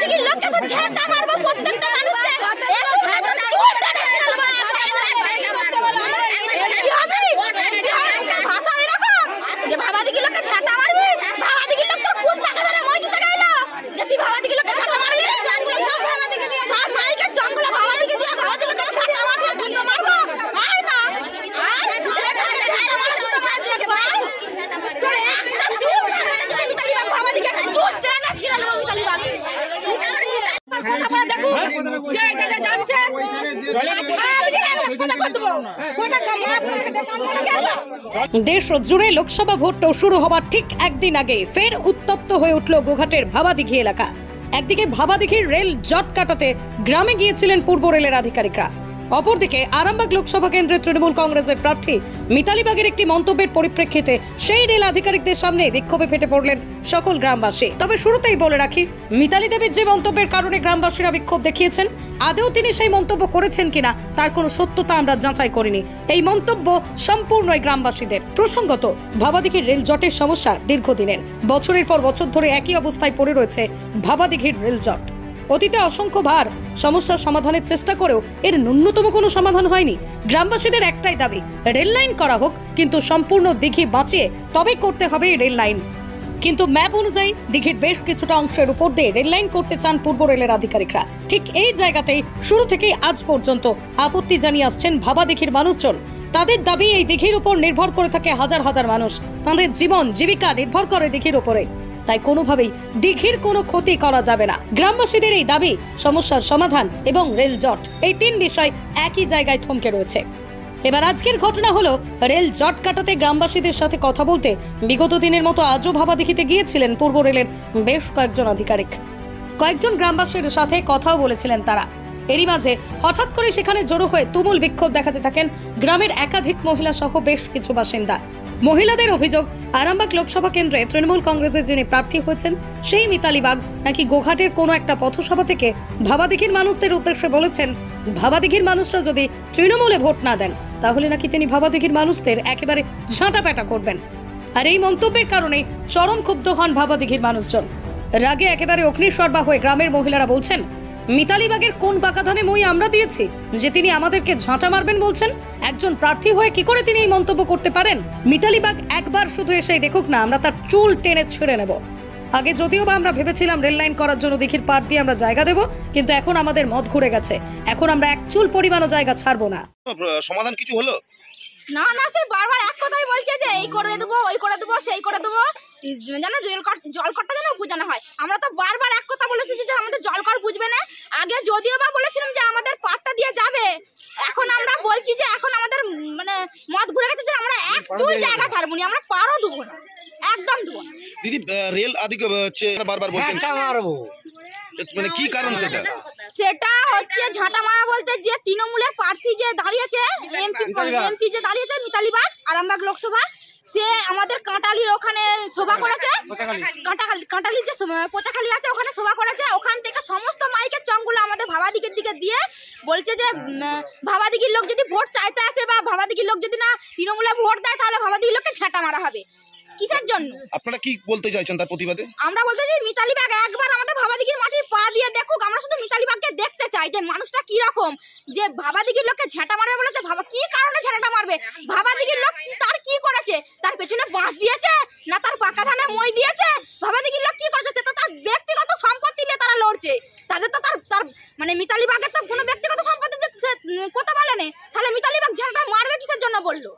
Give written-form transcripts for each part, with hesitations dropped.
ভাবাদিঘির লোককে সব ঝাঁটা মারবো প্রত্যেকটা মানুষকে এসো না তো চুলটা দেখে নেব ভাষা এরকম যে ভাবাদিঘির লোককে ঝাঁটা মারবি ভাবাদিঘির লোক তো কোন পাকা ধরে মই দিতে গেল যে তুই ভাবাদিঘির লোককে ঝাঁটা মারবি সব ভাবাদিঘি দিয়ে সব ভাইকে জঙ্গলে ভাবাদিঘি দিয়ে ভাবাদিঘির লোককে ঝাঁটা মারবো দুটো মারবো আয় না আয় ঝাঁটা মারো দুটো মার দিয়ে ভাই তোর একটা চুল লাগাতে তুমি মিতালি বাগ ভাবাদিঘি চুল টেনে ছিঁড়ে নেব মিতালি বাগ দেশ জুড়ে লোকসভা ভোট শুরু হবার ঠিক একদিন আগে ফের উত্তপ্ত হয়ে উঠল গোঘাটের ভাবাদিঘি এলাকা। একদিকে ভাবাদিঘির রেল জট কাটাতে গ্রামে গিয়েছিলেন পূর্ব রেলের আধিকারিকরা, অপরদিকে আরামবাগ লোকসভা কেন্দ্রের তৃণমূল কংগ্রেসের প্রার্থী মিতালি বাগের একটি মন্তব্যের পরিপ্রেক্ষিতে সেই রেল আধিকারিকদের সামনে বিক্ষোভে ফেটে পড়লেন সকল গ্রামবাসী। তবে শুরুতেই বলে রাখি, মিতালি দেবীর যে মন্তব্যের কারণে গ্রামবাসীরা বিক্ষোভ দেখিয়েছেন, আদৌ তিনি সেই মন্তব্য করেছেন কিনা তার কোনো সত্যতা আমরা যাচাই করিনি। এই মন্তব্য সম্পূর্ণই গ্রামবাসীদের। প্রসঙ্গত, ভাবাদিঘির রেল জটের সমস্যা দীর্ঘদিনের, বছরের পর বছর ধরে একই অবস্থায় পড়ে রয়েছে ভাবাদিঘির রেল জট। অতীতে অসংখ্য বার সমস্যার সমাধানের চেষ্টা করেও এর ন্যূনতম কোনো সমাধান হয়নি। গ্রামবাসীদের একটাই দাবি, রেল লাইন করা হোক, কিন্তু সম্পূর্ণ দিঘি বাঁচিয়ে তবেই করতে হবে রেল লাইন। কিন্তু ম্যাপ অনুযায়ী দিঘির বেশ কিছুটা অংশের উপর দিয়ে রেল লাইন করতে চান পূর্ব রেলের আধিকারিকরা। ঠিক এই জায়গাতেই শুরু থেকেই আজ পর্যন্ত আপত্তি জানিয়ে আসছেন ভাবাদিঘির মানুষজন। তাদের দাবি, এই দিঘির উপর নির্ভর করে থাকে হাজার হাজার মানুষ, তাদের জীবন জীবিকা নির্ভর করে দিঘির উপরে, তাই কোনোভাবেই দিঘির কোনো ক্ষতি করা যাবে না। গ্রামবাসীদের এই দাবি, সমস্যার সমাধান এবং রেল জট, এই তিন বিষয় একই জায়গায় থমকে রয়েছে। এবার আজকের ঘটনা হলো, রেল জট কাটাতে গ্রামবাসীদের সাথে কথা বলতে বিগত দিনের মতো আজও ভাবাদিঘিতে গিয়েছিলেন পূর্ব রেলের বেশ কয়েকজন আধিকারিক। কয়েকজন গ্রামবাসীর সাথে কথাও বলেছিলেন তারা। এরই মাঝে হঠাৎ করে সেখানে জড়ো হয়ে তুমুল বিক্ষোভ দেখাতে থাকেন গ্রামের একাধিক মহিলা সহ বেশ কিছু বাসিন্দা। মহিলাদের অভিযোগ, আরামবাগ লোকসভা কেন্দ্রে তৃণমূল কংগ্রেসের যিনি প্রার্থী হয়েছেন সেই মিতালি বাগ নাকি গোঘাটের কোনো একটা পথসভা থেকে ভাবাদিঘির মানুষদের উদ্দেশ্যে বলেছেন, ভাবাদিঘির মানুষরা যদি তৃণমূলে ভোট না দেন তাহলে নাকি তিনি ভাবাদিঘির মানুষদের একেবারে ঝাঁটাপেটা করবেন। আর এই মন্তব্যের কারণে চরম ক্ষুব্ধ হন ভাবাদিঘির মানুষজন। রাগে একেবারে অগ্নিশর্মা হয়ে গ্রামের মহিলারা বলছেন, মিতালি বাগের কোন পাকা ধানে মই আমরা দিয়েছি যে তিনি আমাদেরকে ঝাঁটা মারবেন বলছেন? একজন প্রার্থী হয়ে কি করে তিনি এই মন্তব্য করতে পারেন? মিতালি বাগ একবার শুধু এসেই দেখুক না, আমরা তার চুল টেনে ছিঁড়ে নেব। আগে যদিও বা আমরা ভেবেছিলাম রেল লাইন করার জন্য দিঘির পাড় দিয়ে আমরা জায়গা দেব, কিন্তু এখন আমাদের মত ঘুরে গেছে, এখন আমরা এক চুল পরিমাণও জায়গা ছাড়বো না। সমাধান কিছু হলো না? না, সে বারবার এক কথাই বলছে যে এই করে দেবো, ওই করে দেবো, সেই করে দেবো, যেন রেল জলকরটা যেন বোঝানো হয়। আমরা তো বারবার এক কথা বলেছি যে আমাদের জলকর বুঝবে না। আগে যদিও বা বলেছিলাম যে আমাদের পাটটা দিয়ে যাবে, এখন আমরা বলছি যে এখন আমাদের মানে মত ঘুরে গেছে যে আমরা এক চুল জায়গা ছাড়বো না, আমরা পারও দেবো না, একদম দেবো না। দিদি, রেল আধিকারিক বারবার বলছেন মানে কি কারণ সেটা? সেটা হচ্ছে ঝাঁটা মারা বলতে যে তৃণমূলের প্রার্থী যে দাঁড়িয়েছে, এমপি যে দাঁড়িয়েছে মিতালি বাগ আরামবাগ লোকসভা, সে আমাদের কাঁটালির ওখানে সভা করেছে, কাঁটালির যে পোচাখালি আছে ওখানে সভা করেছে। ওখান থেকে সমস্ত মাইকের চংগুলো আমাদের ভাবাদিঘির দিকে দিয়ে বলছে যে ভাবাদিঘির লোক যদি ভোট চাইতে আসে বা ভাবাদিঘির লোক যদি না তৃণমূলে ভোট দেয় তাহলে ভাবাদিঘির লোককে ঝাঁটা মারা হবে। কিসের জন্য? আপনারা কি বলতে চাইছেন তার প্রতিবাদে? আমরা বলতে চাই মিতালি বাগ একবার আমাদের ভাবাদিঘির মাটির পা দিয়ে দেখুক। আমরা শুধু মিতালি বাগকে দেখতে চাই যে মানুষটা কি রকম, যে ভাবাদিঘির লোককে ঝাঁটা মারবে বলেছে। কি কারণে ঝাঁটা মারবে? ভাবাদিঘির লোক কি তার কি করেছে? তার পেছনে বাঁশ দিয়েছে না তার পাকা ধানে মই দিয়েছে? ভাবাদিঘির লোক কি করেছে? সেটা তার ব্যক্তিগত সম্পত্তি নিয়ে তারা লড়ছে। তাদের তো তার মানে মিতালি বাগের তো কোনো ব্যক্তিগত সম্পত্তি কথা বলে নেই, তাহলে মিতালি বাগ ঝাঁটা মারবে কিসের জন্য বললো?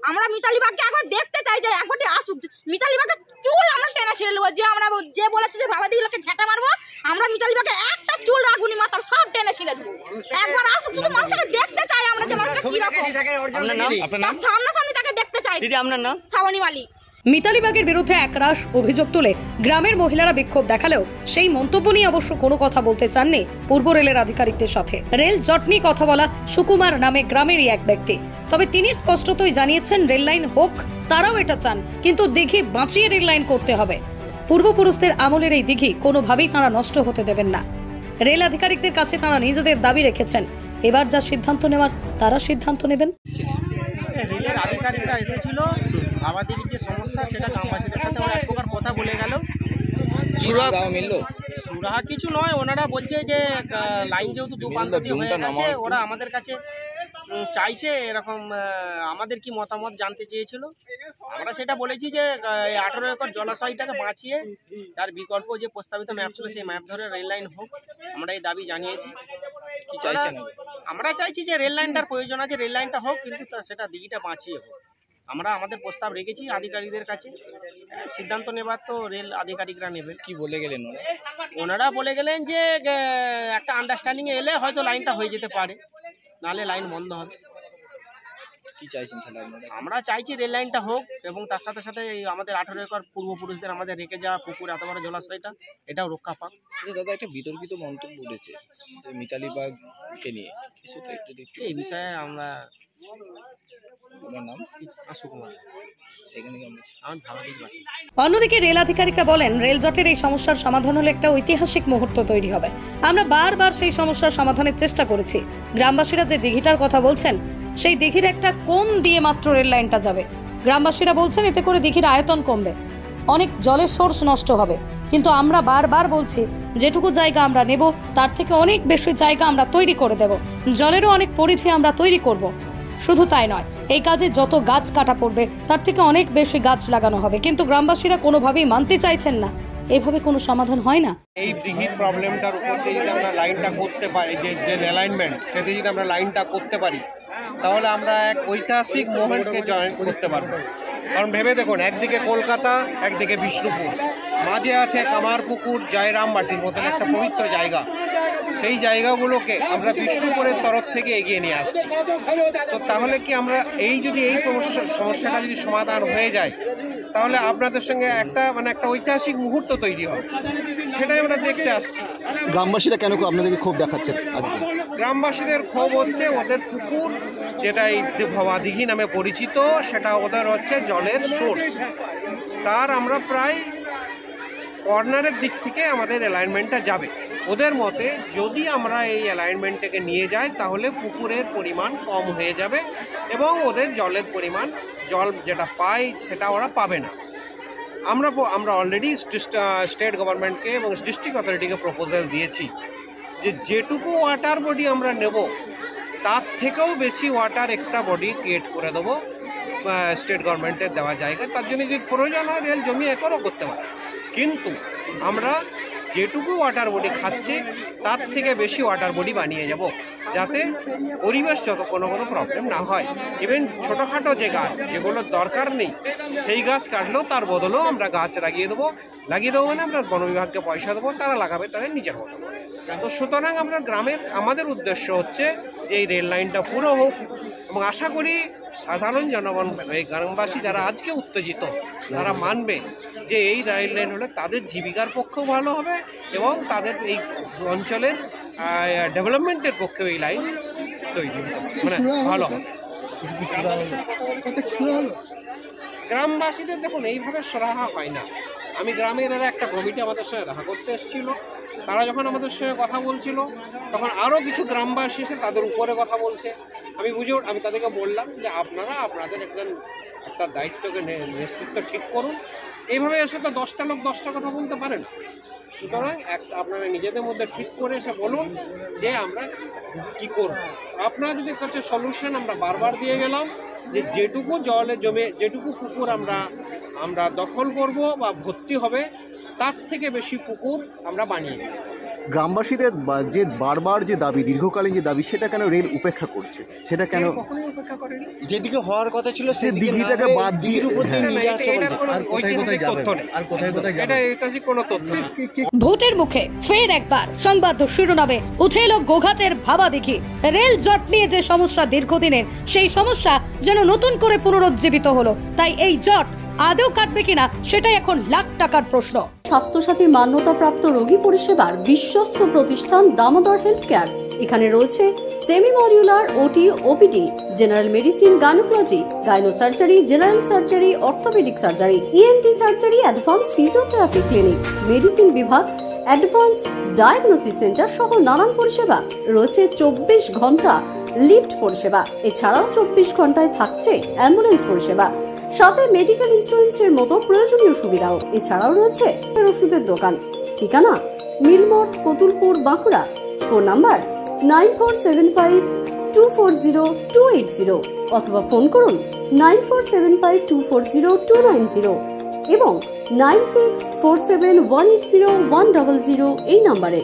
আমরা মিতালি বাগকে একবার দেখতে চাই যে একবার আসুক। মিতালি বাগের চুল আমরা টেনে ছেড়ে নেবো। যে আমরা যে বলেছি যে ভাবাদিঘির লোককে ঝাঁটা মারবো, আমরা মিতালি বাগের একটা চুল রাখুনি, মাথার সব টেনে ছেড়ে দেবো। একবার আসুক, শুধু মানুষটাকে দেখতে চাই আমরা যে মানুষটা কিরকম, সামনাসামনি তাকে দেখতে চাই। দিদি, আপনার নাম? শ্রাবণী মালিক। মিতালি বাগের বিরুদ্ধে একরাশ অভিযোগ তুলে গ্রামের মহিলারা বিক্ষোভ দেখালেও সেই মন্তব্য নিয়ে অবশ্য কোনো কথা বলতে চাননি পূর্ব রেলের আধিকারিকদের সাথে। রেল জট নিয়ে কথা বলা সুকুমার নামে গ্রামেরই এক ব্যক্তি, তবে তিনি স্পষ্টতই জানিয়েছেন রেল লাইন হোক, তারাও এটা চান, কিন্তু দিঘি বাঁচিয়ে রেল লাইন করতে হবে। পূর্বপুরুষদের আমলের এই দিঘি কোনোভাবেই তারা নষ্ট হতে দেবেন না। রেল আধিকারিকদের কাছে তারা নিজেদের দাবি রেখেছেন, এবার যা সিদ্ধান্ত নেওয়ার তারা সিদ্ধান্ত নেবেন। রেলের আধিকারিকরা এসেছিল, ভাবাদিঘির যে সমস্যা সেটা গ্রামবাসীদের সাথে ওরা এক প্রকার কথা বলে গেল। সুরাহা কিছু নয়, ওনারা বলছে যে লাইন যেহেতু দু প্রান্ত দিয়ে হয়ে গেছে, ওরা আমাদের কাছে চাইছে এরকম আমাদের কি মতামত জানতে চেয়েছিল। আমরা সেটা বলেছি যে 18 একর জলাশয়টাকে বাঁচিয়ে তার বিকল্প যে প্রস্তাবিত ম্যাপ ছিল সেই ম্যাপ ধরে রেল লাইন হোক, আমরা এই দাবি জানিয়েছি। কি চাইছেন? আমরা চাইছি যে রেল লাইনটার প্রয়োজন আছে, রেল লাইনটা হোক, কিন্তু সেটা দিঘিটা বাঁচিয়ে হোক। আমরা আমাদের প্রস্তাব রেখেছি আধিকারিকদের কাছে, সিদ্ধান্ত নেবার তো রেল আধিকারিকরা নেবেন। কি বলে গেলেন ওনারা বলে গেলেন যে একটা আন্ডারস্ট্যান্ডিংয়ে এলে হয়তো লাইনটা হয়ে যেতে পারে, নাহলে লাইন বন্ধ হবে। কি চাইছেন তাহলে আপনারা? আমরা চাইছি রেল লাইনটা হোক এবং তার সাথে সাথে আমাদের 18 একর পূর্বপুরুষদের আমাদের রেখে যাওয়া পুকুর, এত বড় জলাশয়টা, এটাও রক্ষা পাক। দাদা একটা বিতর্কিত মন্তব্য উঠেছে মিতালি বাগকে নিয়ে, একটু দেখতে এই বিষয়ে আমরা আপনার নাম সুকুমার, এখানে আমার ভাবাদিঘির বাসী। অন্যদিকে রেল আধিকারিকরা বলেন, রেল জটের এই সমস্যার সমাধান হলে একটা ঐতিহাসিক মুহূর্ত তৈরি হবে। আমরা বারবার সেই সমস্যার সমাধানের চেষ্টা করেছি। গ্রামবাসীরা যে দিঘিটার কথা বলছেন, সেই দিঘির একটা কোণ দিয়ে মাত্র রেল লাইনটা যাবে। গ্রামবাসীরা বলছেন এতে করে দিঘির আয়তন কমবে, অনেক জলের সোর্স নষ্ট হবে। কিন্তু আমরা বারবার বলছি যেটুকু জায়গা আমরা নেব তার থেকে অনেক বেশি জায়গা আমরা তৈরি করে দেব, জলেরও অনেক পরিধি আমরা তৈরি করব। শুধু তাই নয়, এই কাজে যত গাছ কাটা পড়বে তার থেকে অনেক বেশি গাছ লাগানো হবে। কিন্তু গ্রামবাসীরা কোনোভাবেই মানতে চাইছেন না, এভাবে কোনো সমাধান হয় না। এই দিঘির প্রবলেমটার উপর দিয়ে যদি আমরা লাইনটা করতে পারি, যে অ্যালাইনমেন্ট, সেটা যদি আমরা লাইনটা করতে পারি, তাহলে আমরা এক ঐতিহাসিক মোমেন্টকে জয়েন করতে পারবো। কারণ ভেবে দেখুন, একদিকে কলকাতা, একদিকে বিষ্ণুপুর, মাঝে আছে কামারপুকুর, জয়রামবাটির মতন একটা পবিত্র জায়গা। সেই জায়গাগুলোকে আমরা বিষ্ণুপুরের তরফ থেকে এগিয়ে নিয়ে আসছি। তো তাহলে কি আমরা এই সমস্যাটা যদি সমাধান হয়ে যায়, তাহলে আপনাদের সঙ্গে একটা ঐতিহাসিক মুহূর্ত তৈরি হবে, সেটাই আমরা দেখতে আসছি। গ্রামবাসীরা কেন আপনাদেরকে ক্ষোভ দেখাচ্ছেন আজকে? গ্রামবাসীদের ক্ষোভ হচ্ছে ওদের পুকুর, যেটা এই ভবাদিঘি নামে পরিচিত, সেটা ওদের হচ্ছে জলের সোর্স। তার আমরা প্রায় কর্নারের দিক থেকে আমাদের অ্যালাইনমেন্টটা যাবে। ওদের মতে যদি আমরা এই অ্যালাইনমেন্টটাকে নিয়ে যাই, তাহলে পুকুরের পরিমাণ কম হয়ে যাবে এবং ওদের জলের পরিমাণ, জল যেটা পায় সেটা ওরা পাবে না। আমরা অলরেডি স্টেট গভর্নমেন্টকে এবং ডিস্ট্রিক্ট অথরিটিকে প্রপোজাল দিয়েছি যে যেটুকু ওয়াটার বডি আমরা নেব তার থেকেও বেশি ওয়াটার এক্সট্রা বডি ক্রিয়েট করে দেবো স্টেট গভর্নমেন্টের দেওয়া জায়গা। তার জন্য যদি প্রয়োজন হয় রেল জমি একরও করতে পারে, কিন্তু আমরা যেটুকু ওয়াটার বডি খাচ্ছে তার থেকে বেশি ওয়াটার বডি বানিয়ে যাব, যাতে পরিবেশ যত কোনো প্রবলেম না হয়। ইভেন ছোটোখাটো যে গাছ যেগুলোর দরকার নেই, সেই গাছ কাটলেও তার বদলেও আমরা গাছ লাগিয়ে দেবো মানে আমরা বন বিভাগকে পয়সা দেবো, তারা লাগাবে তাদের নিজের মতো করে। তো সুতরাং আমরা আমাদের উদ্দেশ্য হচ্ছে যে এই রেল লাইনটা পুরো হোক, এবং আশা করি সাধারণ জনগণ, এই গ্রামবাসী যারা আজকে উত্তেজিত, তারা মানবে যে এই রেল লাইন হলে তাদের জীবিকার পক্ষেও ভালো হবে এবং তাদের এই অঞ্চলের ডেভেলপমেন্টের পক্ষেও এই লাইন তৈরি হবে, ভালো হবে। গ্রামবাসীদের দেখুন এইভাবে সরাহা হয় না। আমি গ্রামের একটা কমিটি আমাদের সঙ্গে দেখা করতে এসেছিল, তারা যখন আমাদের সঙ্গে কথা বলছিল তখন আরও কিছু গ্রামবাসী এসে তাদের উপরে কথা বলছে। আমি তাদেরকে বললাম যে আপনাদের একটা দায়িত্বকে নেতৃত্ব ঠিক করুন, এইভাবে এসে তো 10টা লোক 10টা কথা বলতে পারে না। সুতরাং আপনারা নিজেদের মধ্যে ঠিক করে এসে বলুন যে আমরা কি করব। আপনারা যদি কাছে সলিউশন আমরা বারবার দিয়ে গেলাম যে যেটুকু জলে জমে, যেটুকু পুকুর আমরা দখল করব বা ভর্তি হবে, তার থেকে বেশি পুকুর আমরা বানিয়ে দেব। গ্রামবাসীদের যে বারবার যে দাবি, দীর্ঘকালীন যে দাবি, সেটা কেন রেল উপেক্ষা করছে? সেটা কেন কখনোই উপেক্ষা করেনি। যেদিকে হওয়ার কথা ছিল সে দিঘিটাকে বাদ দিয়ে ভোটের মুখে ফের একবার সংবাদ শিরোনামে উঠে এলো গোঘাটের ভাবাদিঘি। রেল জট নিয়ে যে সমস্যা দীর্ঘদিনের, সেই সমস্যা যেন নতুন করে পুনরুজ্জীবিত হলো। তাই এই জট আদৌ কাটবে কিনা সেটাই এখন লাখ টাকার প্রশ্ন। স্বাস্থ্যসাথী মান্যতাপ্রাপ্ত রোগী পরিষেবার বিশ্বস্ত প্রতিষ্ঠান দামোদর হেলথ কেয়ার। এখানে রয়েছে semi modular OT, OPD, general medicine, gynaecology, gynae surgery, general surgery, orthopaedic surgery, ENT surgery, advance physiotherapy clinic, medicine বিভাগ, অ্যাডভান্স ডায়াগনোসিস সেন্টার সহ নানান পরিষেবা রয়েছে। 24 ঘন্টা লিফট পরিষেবা, এছাড়াও 24 ঘন্টায় থাকছে অ্যাম্বুলেন্স পরিষেবা, সাথে মেডিকেল ইন্স্যুরেন্সের মতো প্রয়োজনীয় সুবিধাও। এছাড়াও রয়েছে ওষুধের দোকান। ঠিকানা মিলমোড়, কতুলপুর, বাঁকুড়া। ফোন নাম্বার 9475240280 অথবা ফোন করুন 9475240290 এবং 9647180100 এই নম্বরে।